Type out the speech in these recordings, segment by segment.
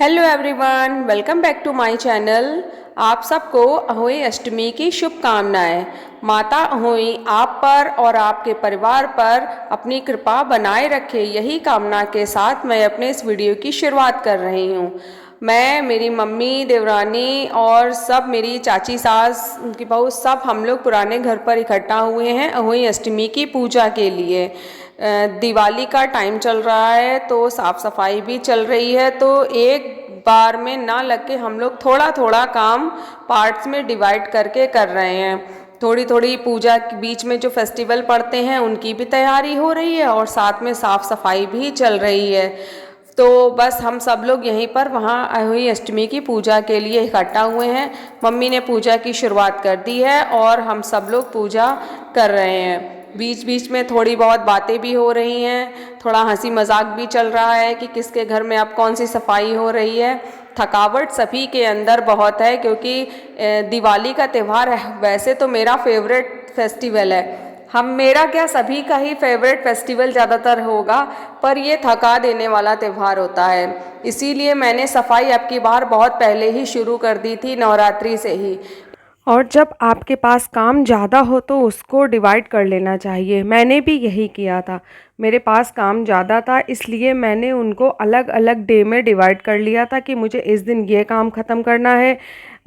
Hello everyone, welcome back to my channel. आप सबको अहोई अष्टमी की शुभकामनाएं। माता अहोई आप पर और आपके परिवार पर अपनी कृपा बनाए रखे, यही कामना के साथ मैं अपने इस वीडियो की शुरुआत कर रही हूँ। मैं, मेरी मम्मी, देवरानी और सब मेरी चाची सास, उनकी बहू, सब हम लोग पुराने घर पर इकट्ठा हुए हैं अहोई अष्टमी की पूजा के लिए। दिवाली का टाइम चल रहा है तो साफ़ सफाई भी चल रही है, तो एक बार में ना लग के हम लोग थोड़ा थोड़ा काम पार्ट्स में डिवाइड करके कर रहे हैं। थोड़ी थोड़ी पूजा के बीच में जो फेस्टिवल पड़ते हैं उनकी भी तैयारी हो रही है और साथ में साफ़ सफाई भी चल रही है। तो बस हम सब लोग यहीं पर वहाँ अहोई अष्टमी की पूजा के लिए इकट्ठा हुए हैं। मम्मी ने पूजा की शुरुआत कर दी है और हम सब लोग पूजा कर रहे हैं। बीच बीच में थोड़ी बहुत बातें भी हो रही हैं, थोड़ा हंसी मजाक भी चल रहा है कि किसके घर में अब कौन सी सफाई हो रही है। थकावट सभी के अंदर बहुत है क्योंकि दिवाली का त्यौहार है। वैसे तो मेरा फेवरेट फेस्टिवल है, मेरा क्या, सभी का ही फेवरेट फेस्टिवल ज़्यादातर होगा, पर ये थका देने वाला त्यौहार होता है। इसीलिए मैंने सफाई अब की बार बहुत पहले ही शुरू कर दी थी, नवरात्रि से ही। और जब आपके पास काम ज़्यादा हो तो उसको डिवाइड कर लेना चाहिए। मैंने भी यही किया था। मेरे पास काम ज़्यादा था इसलिए मैंने उनको अलग अलग डे में डिवाइड कर लिया था कि मुझे इस दिन ये काम ख़त्म करना है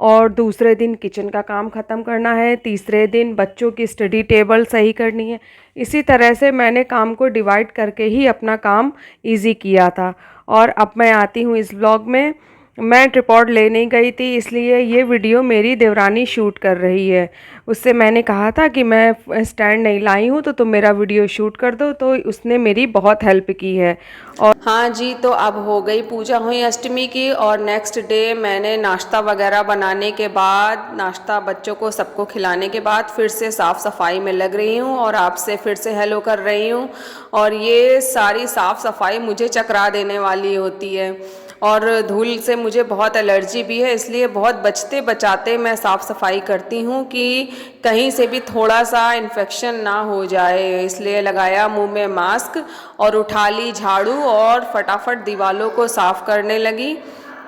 और दूसरे दिन किचन का काम ख़त्म करना है, तीसरे दिन बच्चों की स्टडी टेबल सही करनी है। इसी तरह से मैंने काम को डिवाइड करके ही अपना काम ईज़ी किया था। और अब मैं आती हूँ इस व्लॉग में। मैं ट्रिपॉड ले नहीं गई थी इसलिए ये वीडियो मेरी देवरानी शूट कर रही है। उससे मैंने कहा था कि मैं स्टैंड नहीं लाई हूँ तो तुम मेरा वीडियो शूट कर दो, तो उसने मेरी बहुत हेल्प की है। और हाँ जी, तो अब हो गई पूजा हुई अष्टमी की और नेक्स्ट डे मैंने नाश्ता वगैरह बनाने के बाद, नाश्ता बच्चों को सबको खिलाने के बाद फिर से साफ़ सफाई में लग रही हूँ और आपसे फिर से हेलो कर रही हूँ। और ये सारी साफ़ सफाई मुझे चकरा देने वाली होती है और धूल से मुझे बहुत एलर्जी भी है, इसलिए बहुत बचते बचाते मैं साफ़ सफाई करती हूँ कि कहीं से भी थोड़ा सा इन्फेक्शन ना हो जाए। इसलिए लगाया मुंह में मास्क और उठा ली झाड़ू और फटाफट दीवालों को साफ़ करने लगी।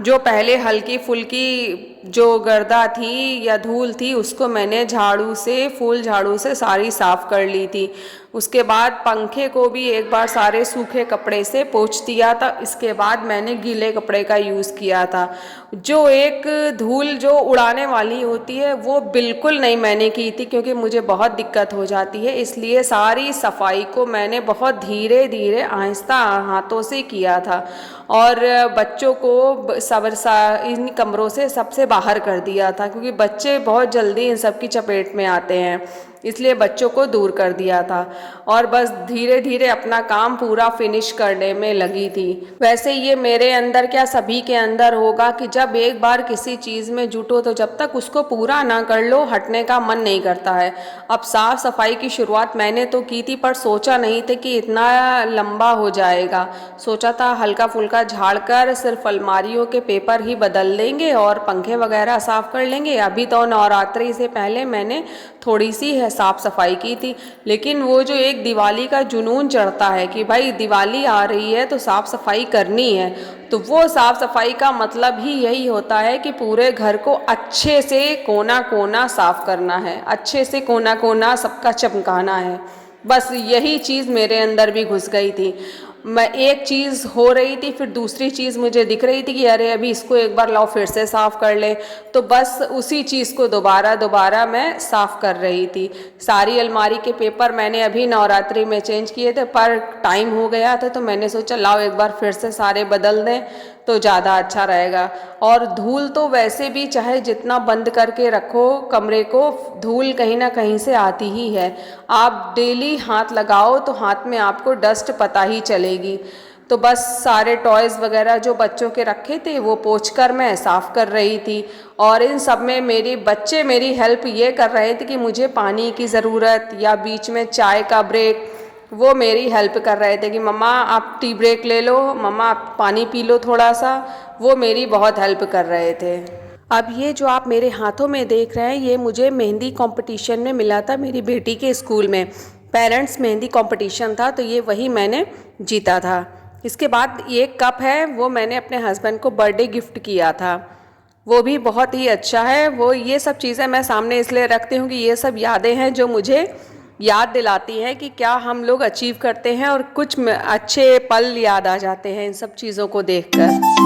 जो पहले हल्की फुल्की जो गर्दा थी या धूल थी उसको मैंने झाड़ू से, फूल झाड़ू से सारी साफ़ कर ली थी। उसके बाद पंखे को भी एक बार सारे सूखे कपड़े से पोंछ दिया था। इसके बाद मैंने गीले कपड़े का यूज़ किया था। जो एक धूल जो उड़ाने वाली होती है वो बिल्कुल नहीं मैंने की थी क्योंकि मुझे बहुत दिक्कत हो जाती है। इसलिए सारी सफाई को मैंने बहुत धीरे धीरे आहिस्ता हाथों से किया था और बच्चों को इन कमरों से सबसे बाहर कर दिया था क्योंकि बच्चे बहुत जल्दी इन सब की चपेट में आते हैं, इसलिए बच्चों को दूर कर दिया था और बस धीरे धीरे अपना काम पूरा फिनिश करने में लगी थी। वैसे ये मेरे अंदर क्या, सभी के अंदर होगा कि जब एक बार किसी चीज़ में जुटो तो जब तक उसको पूरा ना कर लो हटने का मन नहीं करता है। अब साफ़ सफाई की शुरुआत मैंने तो की थी पर सोचा नहीं था कि इतना लंबा हो जाएगा। सोचा था हल्का फुल्का झाड़ कर सिर्फ अलमारियों के पेपर ही बदल देंगे और पंखे वगैरह साफ़ कर लेंगे। अभी तो नवरात्रि से पहले मैंने थोड़ी सी है साफ़ सफाई की थी, लेकिन वो जो एक दिवाली का जुनून चढ़ता है कि भाई दिवाली आ रही है तो साफ़ सफाई करनी है, तो वो साफ़ सफाई का मतलब ही यही होता है कि पूरे घर को अच्छे से कोना कोना साफ़ करना है, अच्छे से कोना कोना सबका चमकाना है। बस यही चीज़ मेरे अंदर भी घुस गई थी। मैं एक चीज़ हो रही थी फिर दूसरी चीज़ मुझे दिख रही थी कि अरे अभी इसको एक बार लाओ फिर से साफ़ कर ले, तो बस उसी चीज़ को दोबारा दोबारा मैं साफ़ कर रही थी। सारी अलमारी के पेपर मैंने अभी नवरात्रि में चेंज किए थे पर टाइम हो गया था तो मैंने सोचा लाओ एक बार फिर से सारे बदल दें तो ज़्यादा अच्छा रहेगा। और धूल तो वैसे भी चाहे जितना बंद करके रखो कमरे को, धूल कहीं ना कहीं से आती ही है। आप डेली हाथ लगाओ तो हाथ में आपको डस्ट पता ही चलेगी। तो बस सारे टॉयज़ वगैरह जो बच्चों के रखे थे वो पोंछ कर मैं साफ़ कर रही थी और इन सब में मेरी बच्चे मेरी हेल्प ये कर रहे थे कि मुझे पानी की ज़रूरत या बीच में चाय का ब्रेक, वो मेरी हेल्प कर रहे थे कि मम्मा आप टी ब्रेक ले लो, मम्मा आप पानी पी लो थोड़ा सा। वो मेरी बहुत हेल्प कर रहे थे। अब ये जो आप मेरे हाथों में देख रहे हैं ये मुझे मेहंदी कंपटीशन में मिला था मेरी बेटी के स्कूल में। पेरेंट्स मेहंदी कंपटीशन था तो ये वही मैंने जीता था। इसके बाद ये कप है वो मैंने अपने हस्बैंड को बर्थडे गिफ्ट किया था, वो भी बहुत ही अच्छा है। वो ये सब चीज़ें मैं सामने इसलिए रखती हूँ कि ये सब यादें हैं जो मुझे याद दिलाती हैं कि क्या हम लोग अचीव करते हैं, और कुछ अच्छे पल याद आ जाते हैं इन सब चीज़ों को देखकर।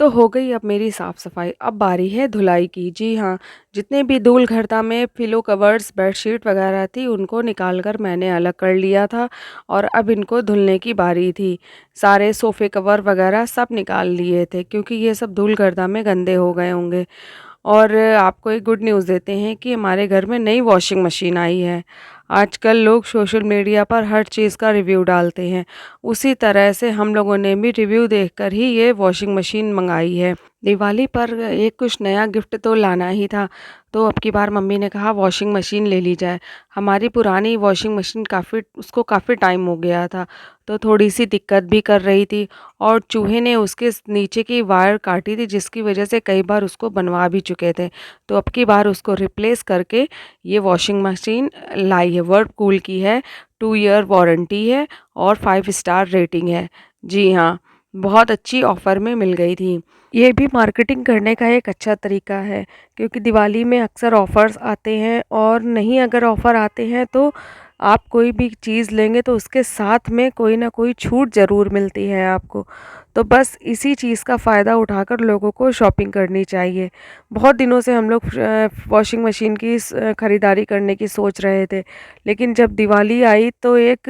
तो हो गई अब मेरी साफ़ सफाई, अब बारी है धुलाई की। जी हाँ, जितने भी धूल घरता में पिलो कवर्स, बेडशीट वगैरह थी उनको निकाल कर मैंने अलग कर लिया था, और अब इनको धुलने की बारी थी। सारे सोफ़े कवर वगैरह सब निकाल लिए थे क्योंकि ये सब धूल घरता में गंदे हो गए होंगे। और आपको एक गुड न्यूज़ देते हैं कि हमारे घर में नई वॉशिंग मशीन आई है। आजकल लोग सोशल मीडिया पर हर चीज़ का रिव्यू डालते हैं, उसी तरह से हम लोगों ने भी रिव्यू देखकर ही ये वॉशिंग मशीन मंगाई है। दिवाली पर एक कुछ नया गिफ्ट तो लाना ही था, तो अब की बार मम्मी ने कहा वॉशिंग मशीन ले ली जाए। हमारी पुरानी वॉशिंग मशीन काफ़ी टाइम हो गया था, तो थोड़ी-सी दिक्कत भी कर रही थी, और चूहे ने उसके नीचे की वायर काटी थी जिसकी वजह से कई बार उसको बनवा भी चुके थे। तो अब की बार उसको रिप्लेस करके ये वॉशिंग मशीन लाई है। व्हर्लपूल की है, 2 ईयर वारंटी है और 5 स्टार रेटिंग है। जी हाँ, बहुत अच्छी ऑफ़र में मिल गई थी। ये भी मार्केटिंग करने का एक अच्छा तरीका है, क्योंकि दिवाली में अक्सर ऑफ़र्स आते हैं, और नहीं अगर ऑफ़र आते हैं तो आप कोई भी चीज़ लेंगे तो उसके साथ में कोई ना कोई छूट ज़रूर मिलती है आपको। तो बस इसी चीज़ का फ़ायदा उठाकर लोगों को शॉपिंग करनी चाहिए। बहुत दिनों से हम लोग वॉशिंग मशीन की ख़रीदारी करने की सोच रहे थे, लेकिन जब दिवाली आई तो एक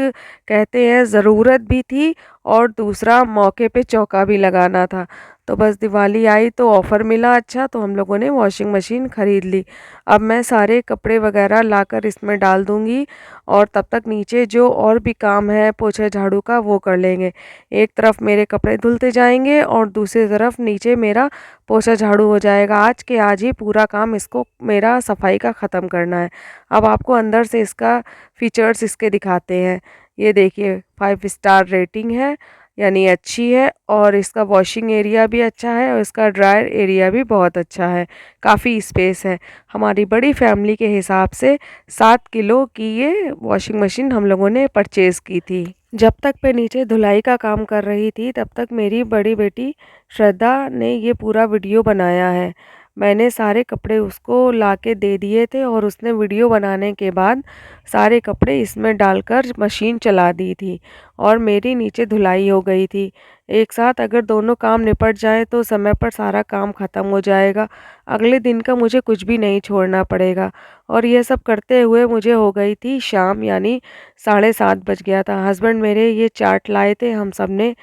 कहते हैं ज़रूरत भी थी, और दूसरा मौके पे चौका भी लगाना था। तो बस दिवाली आई तो ऑफ़र मिला अच्छा, तो हम लोगों ने वॉशिंग मशीन ख़रीद ली। अब मैं सारे कपड़े वगैरह लाकर इसमें डाल दूँगी, और तब तक नीचे जो और भी काम है पोछा झाड़ू का वो कर लेंगे। एक तरफ मेरे कपड़े धुलते जाएंगे और दूसरी तरफ नीचे मेरा पोछा झाड़ू हो जाएगा। आज के आज ही पूरा काम इसको मेरा सफाई का ख़त्म करना है। अब आपको अंदर से इसका फीचर्स इसके दिखाते हैं। ये देखिए 5 स्टार रेटिंग है, यानी अच्छी है, और इसका वॉशिंग एरिया भी अच्छा है और इसका ड्रायर एरिया भी बहुत अच्छा है, काफ़ी स्पेस है। हमारी बड़ी फैमिली के हिसाब से 7 किलो की ये वॉशिंग मशीन हम लोगों ने परचेज़ की थी। जब तक मैं नीचे धुलाई का काम कर रही थी तब तक मेरी बड़ी बेटी श्रद्धा ने ये पूरा वीडियो बनाया है। मैंने सारे कपड़े उसको लाके दे दिए थे और उसने वीडियो बनाने के बाद सारे कपड़े इसमें डालकर मशीन चला दी थी और मेरी नीचे धुलाई हो गई थी। एक साथ अगर दोनों काम निपट जाए तो समय पर सारा काम ख़त्म हो जाएगा। अगले दिन का मुझे कुछ भी नहीं छोड़ना पड़ेगा। और यह सब करते हुए मुझे हो गई थी शाम, यानी 7:30 बज गया था। हस्बैंड मेरे ये चाट लाए थे, हम सब ने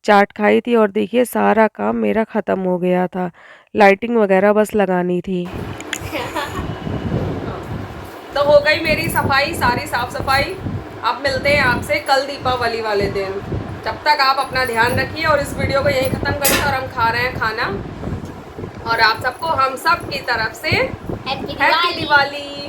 चाट खाई थी और देखिए सारा काम मेरा ख़त्म हो गया था। लाइटिंग वगैरह बस लगानी थी। तो हो गई मेरी सफाई, सारी साफ सफाई। अब मिलते हैं आपसे कल दीपावली वाले दिन। जब तक आप अपना ध्यान रखिए और इस वीडियो को यहीं ख़त्म करिए और हम खा रहे हैं खाना। और आप सबको हम सब की तरफ से हैप्पी दिवाली।